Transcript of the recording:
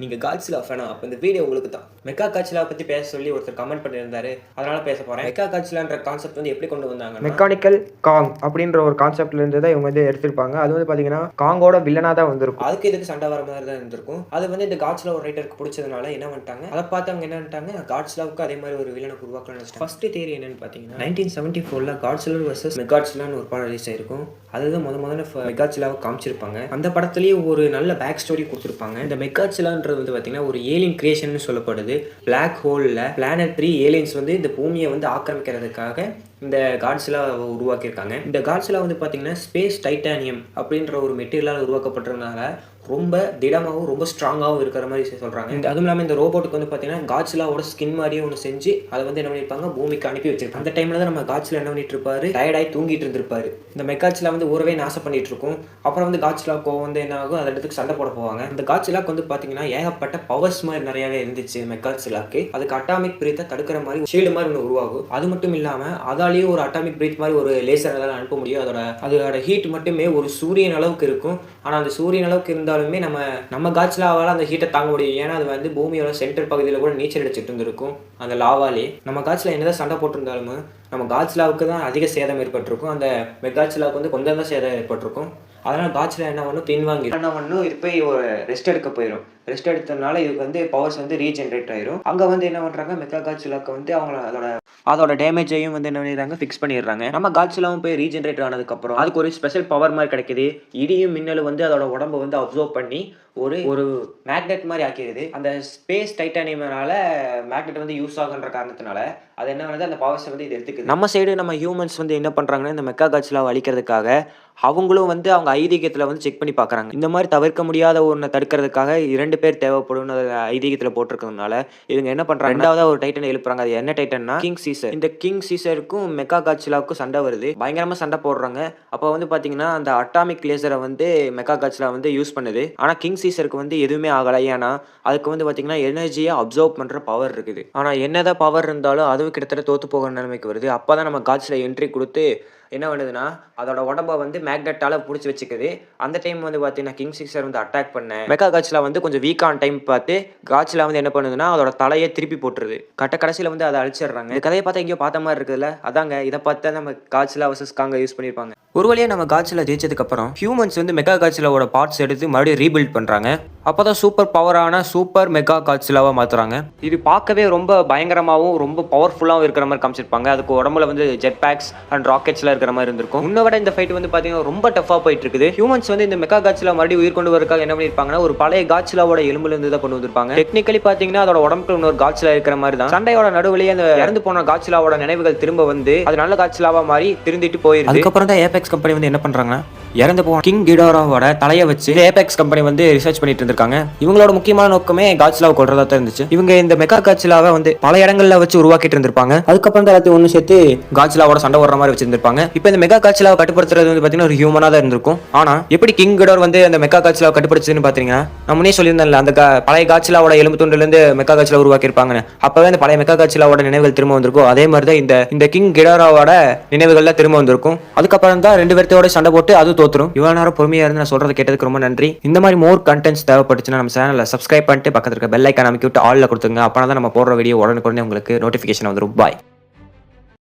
நீங்கள் காட்ஸிலா ஃபேனா? அப்போ இந்த வீடியோ உங்களுக்கு தான். மெக்கா காட்ஸிலா பற்றி பேச சொல்லி ஒருத்தர் கமெண்ட் பண்ணியிருந்தாரு, அதனால் பேச போகிறேன். மெக்கா காட்ஸிலான்ற கான்செப்ட் வந்து எப்படி கொண்டு வந்தாங்க? மெக்கானிக்கல் காங் அப்படின்ற ஒரு கான்செப்ட்ல இருந்து தான் இவங்க வந்து எடுத்திருப்பாங்க. அது வந்து பார்த்தீங்கன்னா காங்கோட வில்லனாக தான் வந்திருக்கும். அதுக்கு இதுக்கு சண்டை வர மாதிரி தான் இருந்திருக்கும். அது வந்து இந்த காட்ஸிலா ஒரு ரைட்டருக்கு பிடிச்சதுனால என்ன பண்ணிட்டாங்க, அதை பார்த்து அவங்க என்ன பண்ணிட்டாங்க, காட்ஸிலாவுக்கு அதே மாதிரி ஒரு வில்லனை உருவாக்கணும்னு நினைச்சிட்டாங்க. ஃபர்ஸ்ட் தியரி என்னன்னு பார்த்தீங்கன்னா 1974 காட்ஸிலா வர்சஸ் மெகாட்ஸிலான்னு ஒரு படம் ரிலீஸ் ஆயிருக்கும். அதுதான் முதல்ல மெகாட்ஸிலாவை காமிச்சிருப்பாங்க. அந்த படத்துலேயே ஒரு நல்ல பேக் ஸ்டோரி கொடுத்துருப்பாங்க. இந்த மெகாட்ஸிலான்றது வந்து பார்த்தீங்கன்னா ஒரு ஏலியன் கிரியேஷன் சொல்லப்படுது. பிளாக் ஹோலில் பிளானட் 3 ஏலியன்ஸ் வந்து இந்த பூமியை வந்து ஆக்கிரமிக்கிறதுக்காக இந்த காட்ஸிலா உருவாக்கியிருக்காங்க. இந்த காட்ஸிலா வந்து பார்த்தீங்கன்னா ஸ்பேஸ் டைட்டானியம் அப்படின்ற ஒரு மெட்டீரியலால் உருவாக்கப்பட்டிருந்தனால ரொம்ப திடமாகவும் ரொம்ப ஸ்ட்ராங்காகவும் இருக்கிற மாதிரி சொல்கிறாங்க. அதுவும் இல்லாமல் இந்த ரோபோட்டுக்கு வந்து பார்த்தீங்கன்னா காட்ஸிலாவோட ஸ்கின் மாதிரியே ஒன்று செஞ்சு அதை வந்து என்ன பண்ணியிருப்பாங்க, பூமிக்கு அனுப்பி வச்சிருப்பாங்க. அந்த டைமில் தான் நம்ம காட்ஸிலா என்ன பண்ணிட்டு இருப்பாரு, டயர்டாகி தூங்கிட்டு இருந்திருப்பாரு. இந்த மெக்காட்ஸிலா வந்து ஊரவே நாசம் பண்ணிட்டு இருக்கும். அப்புறம் வந்து காட்ஸிலா வந்து என்ன ஆகும், அந்த இடத்துக்கு சண்டை போட போவாங்க. இந்த காட்ஸிலாக்கு வந்து பார்த்தீங்கன்னா ஏகப்பட்ட பவர்ஸ் மாதிரி நிறையாவே இருந்துச்சு. மெக்காட்ஸிலாக்கு அதுக்கு அட்டாமிக் பிரீத்தை தடுக்கிற மாதிரி ஷீல்டு மாதிரி ஒன்று உருவாகும். அது மட்டும் இல்லாமல் அதாலேயே ஒரு அட்டாமிக் பிரீத் மாதிரி ஒரு லேசர் எல்லாம் அனுப்ப முடியும். அதோட ஹீட் மட்டுமே ஒரு சூரியன் அளவுக்கு இருக்கும். ஆனால் அந்த சூரியன் அளவுக்கு இருந்தாலுமே நம்ம காட்ஸிலாவால் அந்த ஹீட்டை தாங்க முடியும். ஏன்னா அது வந்து பூமியோட சென்டர் பகுதியில் கூட நீச்சல் அடிச்சுட்டு இருந்திருக்கும் அந்த லாவாலே. நம்ம காட்ஸிலா என்னதான் சண்டை போட்டிருந்தாலும் நம்ம காட்ஸிலாவுக்கு தான் அதிக சேதம் ஏற்பட்டிருக்கும். அந்த மெகாட்ஸிலாவுக்கு வந்து கொஞ்சம் தான் சேதம் ஏற்பட்டிருக்கும். அதனால் காட்ஸிலா என்ன பண்ணும், பின்வாங்கி என்ன பண்ணும், இது போய் ஒரு ரெஸ்ட் எடுக்க போயிடும். ரெஸ்ட் எடுத்ததுனால இதுக்கு வந்து பவர்ஸ் வந்து ரீஜென்ரேட் ஆயிரும். அங்கே வந்து என்ன பண்ணுறாங்க, மெக்கா காட்ஸிலாவுக்கு வந்து அவங்க அதோட டேமேஜையும் வந்து என்ன பண்ணிடுறாங்க, ஃபிக்ஸ் பண்ணிடுறாங்க. நம்ம காட்ஸிலாவும் போய் ரீஜென்ரேட் ஆனதுக்கப்புறம் அதுக்கு ஒரு ஸ்பெஷல் பவர் மாதிரி கிடைக்குது. இடியும் மின்னலும் வந்து அதோட உடம்பை வந்து அப்சர்வ் பண்ணி ஒரு மேக்னெட் மாதிரி ஆக்கிடுது. அந்த ஸ்பேஸ் டைட்டானியம்னால மேக்னெட் வந்து யூஸ் ஆகுன்ற காரணத்தினால அது என்ன பண்ணுது, அந்த பவர்ஸை வந்து இது எடுத்துக்குது. நம்ம சைடு நம்ம ஹியூமன்ஸ் வந்து என்ன பண்ணுறாங்கன்னா, இந்த மெக்கா காட்ஸிலாவை அழிக்கிறதுக்காக அவங்களும் வந்து அவங்க ஐதீகத்தில் வந்து செக் பண்ணி பார்க்குறாங்க. இந்த மாதிரி தவிர்க்க முடியாத ஒன்றை தடுக்கிறதுக்காக 2 பேர் தேவைப்படும் ஐதீகத்தில் போட்டிருக்கிறதுனால இவங்க என்ன பண்ணுறாங்க, ரெண்டாவதாக ஒரு டைட்டன் எழுப்புறாங்க. அது என்ன டைட்டன்னா, கிங் சீசர். இந்த கிங் சீசருக்கும் மெக்கா காட்ஸிலாவுக்கும் சண்டை வருது. பயங்கரமாக சண்டை போடுறாங்க. அப்போ வந்து பார்த்தீங்கன்னா அந்த அட்டாமிக் லேசரை வந்து மெக்கா காட்ஸிலா வந்து யூஸ் பண்ணுது. ஆனால் கிங் சீசருக்கு வந்து எதுவுமே ஆகலை. ஏன்னா அதுக்கு வந்து பார்த்தீங்கன்னா எனர்ஜியை அப்சர்வ் பண்ணுற பவர் இருக்குது. ஆனால் என்னதான் பவர் இருந்தாலும் அதுவும் கிட்டத்தட்ட தோற்று போகிற நிலைமைக்கு வருது. அப்போ தான் நம்ம காட்ஸிலா என்ட்ரி கொடுத்து என்ன பண்ணுதுன்னா, அதோட உடம்பை வந்து மேக்னெட்டால பிடிச்சி வச்சுக்குது. அந்த டைம் வந்து பார்த்தீங்கன்னா கிங் சீசர் வந்து அட்டாக் பண்ண மெக்கா காட்ஸிலா வந்து கொஞ்சம் வீக்கான டைம் பார்த்து காட்ஸிலா வந்து என்ன பண்ணுதுன்னா, அதோட தலையை திருப்பி போட்டுருது. கடைசியில் வந்து அதை அழிச்சிடுறாங்க. இந்த கதையை பார்த்தா எங்கேயோ பார்த்த மாதிரி இருக்குதுல்ல, அதாங்க இதை பார்த்தா நம்ம காட்ஸிலா வர்சஸ் காங்க யூஸ் பண்ணியிருப்பாங்க. ஒரு வழியாக நம்ம காட்ஸிலா ஜெயிச்சதுக்கப்புறம் ஹியூமன்ஸ் வந்து மெக்கா காட்ஸிலாவோட பார்ட்ஸ் எடுத்து மறுபடியும் ரீபில்ட் பண்ணுறாங்க. அப்போ தான் சூப்பர் பவரான சூப்பர் மெக்கா காட்ஸிலாவாக மாற்றுறாங்க. இது பார்க்கவே ரொம்ப பயங்கரமாகவும் ரொம்ப பவர்ஃபுல்லாகவும் இருக்கிற மாதிரி காமிச்சிருப்பாங்க. அதுக்கு உடம்புல வந்து ஜெட் பேக்ஸ் அண்ட் ராக்கெட்ஸ்லாம் இருக்கிற மாதிரி இருந்திருக்கும். இன்னும் விட இந்த ஃபைட் வந்து பார்த்தீங்கன்னா ரொம்ப டஃபாக போயிட்டு இருக்குது. ஹியூமன்ஸ் வந்து இந்த மெக்கா காட்ஸிலா மறுபடியும் உயிர் கொண்டு வரதுக்காக என்ன பண்ணியிருப்பாங்கன்னா, ஒரு பழைய காட்ஸிலாவோட எலும்புலேருந்து தான் கொண்டு வந்திருப்பாங்க. டெக்னிக்கலி பார்த்தீங்கன்னா அதோட உடம்புக்கு இன்னொரு காட்ஸிலா இருக்கிற மாதிரி தான். சண்டையோட நடுவிலேயே அந்த இறந்து போன காட்ஸிலாவோட நினைவுகள் திரும்ப வந்து அது நல்ல காட்ஸிலாவா மாதிரி திருந்திட்டு போயிருக்கு. அதுக்கப்புறம் தான் ஏபெக்ஸ் கம்பெனி வந்து என்ன பண்றாங்கன்னா, இறந்து போன கிங் கிடாராவோட தலையை வச்சு ஏபெக்ஸ் கம்பெனி வந்து ரிசர்ச் பண்ணிட்டு இருந்திருக்காங்க. இவங்களோட முக்கியமான நோக்கமே காட்ஸிலாவை கொல்றதா தான் இருந்துச்சு. இவங்க இந்த மெக்கா காட்ஸிலாவை வந்து பல இடங்கள்ல வச்சு உருவாக்கிட்டு இருந்திருப்பாங்க. அதுக்கப்புறம் தான் எல்லாத்தையும் ஒன்று சேர்த்து காட்ஸிலாவோட சண்டை ஓடுற மாதிரி வச்சிருந்திருப்பாங்க. இப்போ இந்த மெக்கா காட்ஸிலாவை கட்டுப்படுத்துறது வந்து பார்த்தீங்கன்னா ஒரு ஹியூமனா தான் இருந்திருக்கும். ஆனா எப்படி கிங் கிடார் வந்து அந்த மெக்கா காட்ஸிலாவை கட்டுப்படுத்துன்னு பார்த்தீங்கன்னா, நான் முன்னே சொல்லியிருந்தேன்ல, அந்த பழைய காட்ஸிலாவோட எலும்பு துண்டுலேருந்து மெக்கா காட்ஸிலா உருவாக்கியிருப்பாங்க. அப்பவே அந்த பழைய மெக்கா காட்ஸிலாவோட நினைவுகள் திரும்ப வந்திருக்கும். அதே மாதிரி தான் இந்த கிங் கிடாராவோட நினைவுகள்லாம் திரும்ப வந்திருக்கும். அதுக்கப்புறம் தான் 2 பேர்த்தோட சண்டை போட்டு அது தோத்துரும். இவ்வளவு நேரம் பொறுமையா இருந்து நான் சொல்றதை கேட்டதுக்கு ரொம்ப நன்றி. இந்த மாதிரி மோர் கண்டென்ட்ஸ் தேவைப்பட்டுச்சுன்னா நம்ம சேனலை சப்ஸ்கிரைப் பண்ணிட்டு பக்கத்துல இருக்க பெல் ஐக்கான் அமைக்கி விட்டு ஆல்ல கொடுத்துங்க. அப்பனா தான் நம்ம போடுற வீடியோ உடனுக்குடனே உங்களுக்கு நோட்டிஃபிகேஷன் வந்துடும். பாய்.